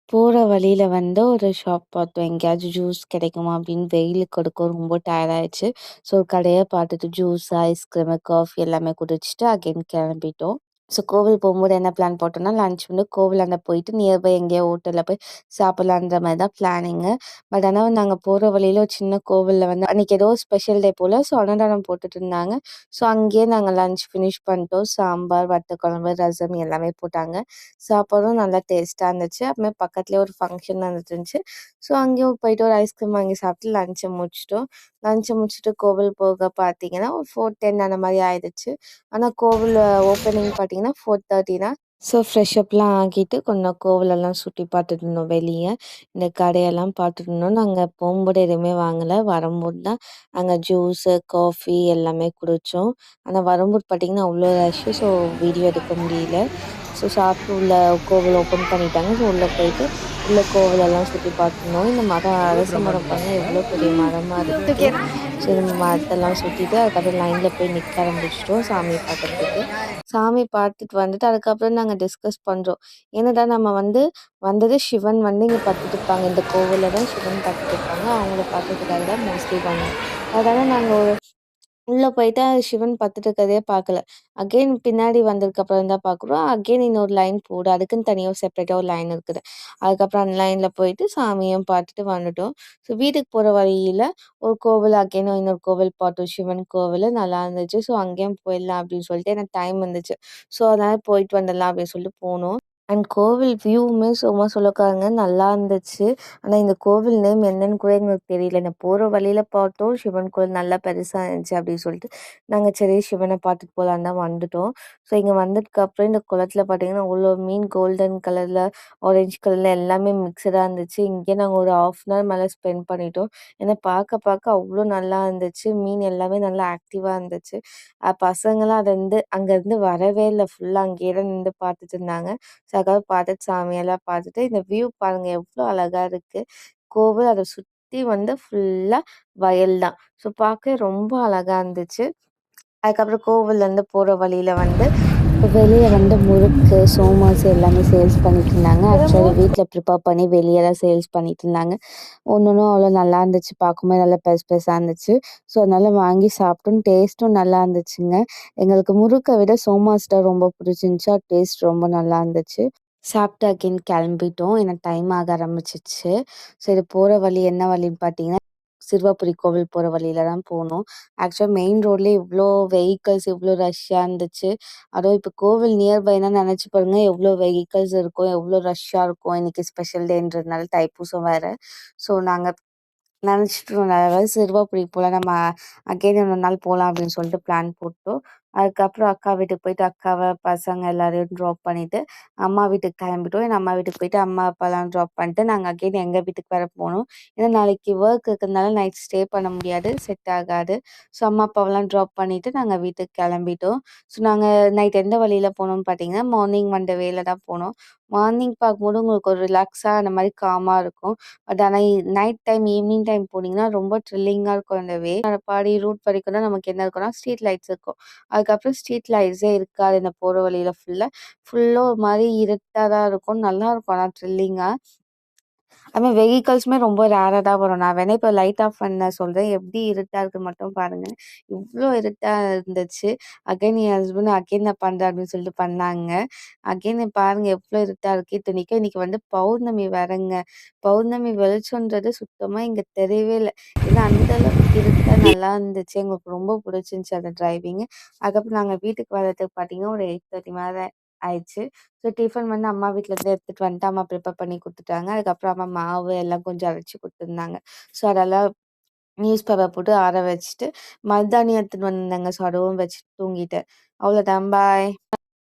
போற வழியில ஒரு ஷாப் பார்த்தோம். எங்கேயாச்சும் ஜூஸ் கிடைக்குமா அப்படின்னு வெயிலுக்கு கொடுக்க ரொம்ப டயர்ட் ஆயிடுச்சு. ஸோ கடைய பார்த்துட்டு ஜூஸ், ஐஸ்கிரீமு, காஃபி எல்லாமே குடிச்சிட்டு அகைன் கிளம்பிட்டோம். ஸோ கோவில் போகும்போது என்ன பிளான் போட்டோம்னா, லஞ்ச் கோவிலாண்ட போயிட்டு நியர்பை எங்கேயோ ஹோட்டல்ல போய் சாப்பிடலான்ற மாரி தான் பிளானிங்கு. பட் ஆனா நாங்க போற வழியில ஒரு சின்ன கோவில்ல அன்னைக்கு ஏதோ ஸ்பெஷல் டே போல. ஸோ அன்னதானம் போட்டுட்டு இருந்தாங்க. ஸோ அங்கேயே நாங்க லஞ்ச் ஃபினிஷ் பண்ணிட்டோம். சாம்பார், வத்த குழம்பு, ரசம் எல்லாமே போட்டாங்க. சாப்பாடும் நல்லா டேஸ்ட்டா இருந்துச்சு. அப்புறமே பக்கத்துலயே ஒரு ஃபங்ஷன் நடந்துருந்துச்சு. ஸோ அங்கேயும் போயிட்டு ஒரு ஐஸ்கிரீம் வாங்கி சாப்பிட்டு லஞ்ச முடிச்சுட்டோம். லஞ்ச முடிச்சுட்டு கோவில் போக பார்த்தீங்கன்னா, ஒரு 4:10 அந்த மாரி ஆயிடுச்சு. ஆனா கோவில் ஓப்பனிங் பார்த்தீங்கன்னா 4:30 தான். ஸோ ஃப்ரெஷ்அப்லாம் ஆகிட்டு கொஞ்சம் கோவிலெல்லாம் சுத்தி பார்த்துட்டு இருந்தோம் வெளிய. இந்த கடையெல்லாம் பார்த்துட்டு இருந்தோம். நாங்க போகும்போது எதுவுமே வாங்கல. வரும்போது தான் அங்க ஜூஸு, காஃபி எல்லாமே குடிச்சோம். ஆனா வரும்போது பார்த்தீங்கன்னா, அவ்ளோ ரஷ்ஷு. ஸோ வீடியோ எடுக்க முடியல. ஸோ சாப்பிட்டு உள்ள கோவில் ஓப்பன் பண்ணிட்டாங்க. ஸோ உள்ள போயிட்டு உள்ள கோவிலெல்லாம் சுத்தி பார்த்துருந்தோம். இந்த மரம் அரச மரம் பாருங்க எவ்வளோ பெரிய மரமா இருக்கு. ஸோ இந்த மரத்தெல்லாம் சுத்திட்டு அதுக்கப்புறம் லைன்ல போய் நிக்க ஆரம்பிச்சுட்டோம் சாமி பார்க்கறதுக்கு. சாமி பார்த்துட்டு வந்துட்டு அதுக்கப்புறம் நாங்க டிஸ்கஸ் பண்றோம். என்னடா நம்ம வந்தது சிவன் இங்க படுத்துட்டு இருப்பாங்க. இந்த கோவில்ல தான் சிவன் படுத்துட்டு இருப்பாங்க. அவங்கள பார்க்கறதுக்காக தான் மோஸ்ட்லி வந்தோம். அதனால நாங்க உள்ள போயிட்டா சிவன் படுத்துட்டு இருக்கறதே பார்க்கல. அகைன் பின்னாடி வந்ததுக்கப்புறம் தான் பார்க்குறோம். அகைன் இன்னொரு லைன் போடு. அதுக்குன்னு தனியா செப்பரேட்டா ஒரு லைன் இருக்குது. அதுக்கப்புறம் அந்த லைன்ல போயிட்டு சாமியும் பார்த்துட்டு வந்துட்டோம். ஸோ வீட்டுக்கு போற வழியில ஒரு கோவில் அகைன் இன்னொரு கோவில் பார்த்தோம். சிவன் கோவிலு நல்லா இருந்துச்சு. ஸோ அங்கேயும் போயிடலாம் அப்படின்னு சொல்லிட்டு எனக்கு டைம் இருந்துச்சு. ஸோ அதனால போயிட்டு வந்துடலாம் அப்படின்னு சொல்லிட்டு போனோம். அண்ட் கோவில் வியூவுமே சும்மா சொல்லக்காங்க நல்லா இருந்துச்சு. ஆனா இந்த கோவில் நேம் என்னன்னு கூட எங்களுக்கு தெரியல. நான் போற வழியில பார்த்தோம் சிவன் கோவில் நல்லா பெருசா இருந்துச்சு அப்படின்னு சொல்லிட்டு, நாங்க சரி சிவன பார்த்துட்டு போலான்னு தான் வந்துட்டோம். ஸோ இங்க வந்ததுக்கப்புறம் இந்த குளத்துல பார்த்தீங்கன்னா, அவ்வளோ மீன் கோல்டன் கலர்ல, ஆரஞ்சு கலர்ல எல்லாமே மிக்ஸ்டா இருந்துச்சு. இங்கேயே நாங்க ஒரு 1/2 அன் ஹவர் மேல ஸ்பெண்ட் பண்ணிட்டோம். ஏன்னா பார்க்க பார்க்க அவ்வளோ நல்லா இருந்துச்சு. மீன் எல்லாமே நல்லா ஆக்டிவா இருந்துச்சு. பசங்கலாம் அங்கருந்து வரவே இல்ல. ஃபுல்லா அங்கேயே தான் நின்னு பார்த்துட்டு இருந்தாங்க. ஸோ அதுக்காக பார்த்துட்டு சாமியெல்லாம் பார்த்துட்டு, இந்த வியூ பாருங்க எவ்ளோ அழகா இருக்கு. கோவில் அத சுத்தி ஃபுல்லா வயல் தான். ஸோ பார்க்கவே ரொம்ப அழகா இருந்துச்சு. அதுக்கப்புறம் கோவில்லேருந்து போற வழியில வெளிய முறுக்கு, சோமாஸ் எல்லாமே சேல்ஸ் பண்ணிட்டு இருந்தாங்க. ஆக்சுவலி வீட்ல ப்ரிப்பேர் பண்ணி வெளிய தான் சேல்ஸ் பண்ணிட்டு இருந்தாங்க. ஒன்னொன்னும் அவ்வளோ நல்லா இருந்துச்சு. பார்க்கும்போது நல்லா பெருசு பெருசா இருந்துச்சு. ஸோ அதனால வாங்கி சாப்பிட்டோம். டேஸ்ட்டும் நல்லா இருந்துச்சுங்க. எங்களுக்கு முறுக்க விட சோமாஸ் தான் ரொம்ப பிடிச்சிருந்துச்சு. அது டேஸ்ட் ரொம்ப நல்லா இருந்துச்சு. சாப்பிட்டு அகைன் கிளம்பிட்டோம். ஏன்னா டைம் ஆக ஆரம்பிச்சுச்சு. சரி போற வழி என்ன வழின்னு பார்த்தீங்கன்னா, சிறுவாபுரி கோவில் போற வழியில தான் போனோம். ஆக்சுவலா மெயின் ரோட்லயே இவ்ளோ வெஹிக்கிள்ஸ் இவ்ளோ ரஷ்ஷா இருந்துச்சு. அதுவும் இப்போ கோவில் நியர்பைனா நெனச்சு பாருங்க எவ்ளோ வெஹிக்கிள்ஸ் இருக்கும், எவ்ளோ ரஷ்ஷா இருக்கும். இன்னைக்கு ஸ்பெஷல் டேன்றதுனால தைப்பூசம் வேற. ஸோ நாங்க நெனச்சுட்டு இருந்தோம். அதாவது சிறுவாபுரி போலாம் நம்ம அகைன் இன்னொரு நாள் போலாம் அப்படின்னு சொல்லிட்டு பிளான் போட்டோம். அதுக்கப்புறம் அக்கா வீட்டுக்கு போயிட்டு அக்காவ, பசங்க எல்லாரையும் ட்ராப் பண்ணிட்டு, அம்மா வீட்டுக்கு கிளம்பிட்டோம். எங்க அம்மா வீட்டுக்கு போயிட்டு அம்மா, அப்பாலாம் ட்ராப் பண்ணிட்டு நாங்க அகைன் எங்க வீட்டுக்கு வேற போனோம். ஏன்னா நாளைக்கு ஒர்க் இருக்கிறதுனால நைட் ஸ்டே பண்ண முடியாது. செட் ஆகாது. ஸோ அம்மா, அப்பாவெல்லாம் ட்ராப் பண்ணிட்டு நாங்க வீட்டுக்கு கிளம்பிட்டோம். ஸோ நாங்க நைட் எந்த வழியில போனோம்னு பார்த்தீங்கன்னா, மார்னிங் வந்த வேல தான் போனோம். மார்னிங் பார்க்கும்போது உங்களுக்கு ஒரு ரிலாக்ஸா அந்த மாரி காமா இருக்கும். பட் ஆனா நைட் டைம், ஈவினிங் டைம் போனீங்கன்னா, ரொம்ப த்ரில்லிங்கா இருக்கும் அந்த வே. பாடி ரூட் வரைக்கும் தான் நமக்கு என்ன இருக்கும்னா, ஸ்ட்ரீட் லைட்ஸ் இருக்கும். அதுக்கப்புறம் ஸ்ட்ரீட் லைட்ஸே இருக்காது இந்த போற வழியில ஃபுல்லா. ஃபுல்லா ஒரு மாரி இருட்டா தான் இருக்கும். நல்லாருக்கும் ஆனா த்ரில்லிங்கா. அதுமாரி வெஹிக்கிள்ஸுமே ரொம்ப ரேரா தான் வரும். நான் வேணா இப்ப லைட் ஆஃப் பண்ண சொல்றேன். எப்படி இருட்டா இருக்குன்னு மட்டும் பாருங்க. இவ்ளோ இருட்டா இருந்துச்சு. அகைன் என் ஹஸ்பண்ட் அகைன் நான் பண்றேன் அப்படின்னு சொல்லிட்டு பண்ணாங்க. அகைன் பாருங்க எவ்ளோ இருட்டா இருக்கு. இத்தனைக்கும் இன்னைக்கு பௌர்ணமி வேறங்க. பௌர்ணமி வெளிச்சம்ன்றது சுத்தமா இங்க தெரியவே இல்ல. ஏன்னா அந்த அளவுக்கு இருட்டா நல்லா இருந்துச்சு. எங்களுக்கு ரொம்ப புடிச்சிருந்துச்சு அந்த டிரைவிங். அதுக்கப்புறம் நாங்க வீட்டுக்கு வர்றதுக்கு பார்த்தீங்கன்னா, ஒரு 8:30 மேல ஆயிடுச்சு. ஸோ டிஃபன் அம்மா வீட்லருந்து எடுத்துட்டு வந்துட்டு அம்மா ப்ரிப்பேர் பண்ணி குடுத்துட்டாங்க. அதுக்கப்புறம் அம்மா மாவு எல்லாம் கொஞ்சம் அரைச்சு குடுத்துருந்தாங்க. ஸோ அதெல்லாம் நியூஸ் பேப்பர் போட்டு ஆற வச்சுட்டு, மருதாணி எடுத்துட்டு வந்திருந்தாங்க. ஸோ அதுவும் வச்சுட்டு தூங்கிட்டேன். அவ்வளோதான் பாய்.